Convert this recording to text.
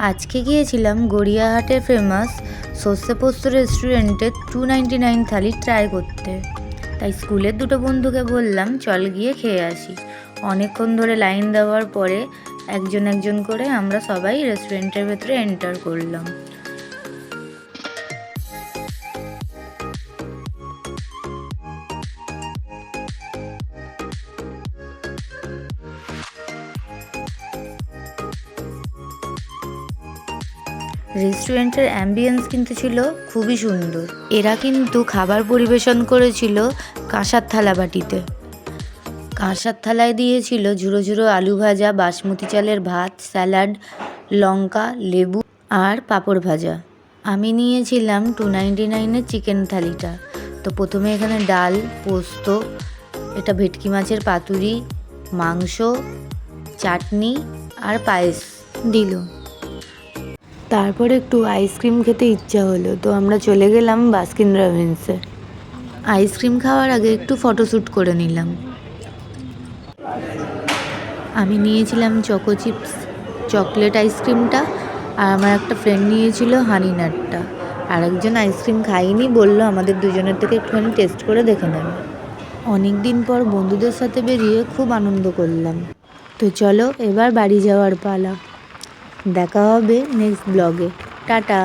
আজকে গিয়েছিলাম গড়িয়াহাটের ফেমাস সর্ষে পোস্ত রেস্টুরেন্টে 299 থালি ট্রাই করতে। তাই স্কুলের দুটো বন্ধুকে বললাম চল গিয়ে খেয়ে আসি। অনেকক্ষণ ধরে লাইন দেওয়ার পরে একজন একজন করে আমরা সবাই রেস্টুরেন্টের ভেতরে এন্টার করলাম। রেস্টুরেন্টের অ্যাম্বিয়েন্স কিন্তু ছিল খুবই সুন্দর। এরা কিন্তু খাবার পরিবেশন করেছিল কাঁসার থালাবাটিতে। কাঁসার থালায় দিয়েছিল ঝুড়ো ঝুড়ো আলু ভাজা, বাসমতি চালের ভাত, স্যালাড, লঙ্কা, লেবু আর পাঁপড় ভাজা। আমি নিয়েছিলাম 299-এর চিকেন থালিটা। তো প্রথমে এখানে ডাল, পোস্ত, এটা ভেটকি মাছের পাতুরি, মাংস, চাটনি আর পায়েস দিল। তারপর একটু আইসক্রিম খেতে ইচ্ছা হলো, তো আমরা চলে গেলাম বাস্কিন রবিন্সে। আইসক্রিম খাওয়ার আগে একটু ফটোশ্যুট করে নিলাম। আমি নিয়েছিলাম চকো চিপস চকলেট আইসক্রিমটা, আর আমার একটা ফ্রেন্ড নিয়েছিল হানি নাটটা। আর একজন আইসক্রিম খাইনি, বললো আমাদের দুজনের থেকে একটুখানি টেস্ট করে দেখে নেবে। অনেক দিন পর বন্ধুদের সাথে বেরিয়ে খুব আনন্দ করলাম। তো চলো এবার বাড়ি যাওয়ার পালা। দেখা হবে নেক্সট ব্লগে। টাটা।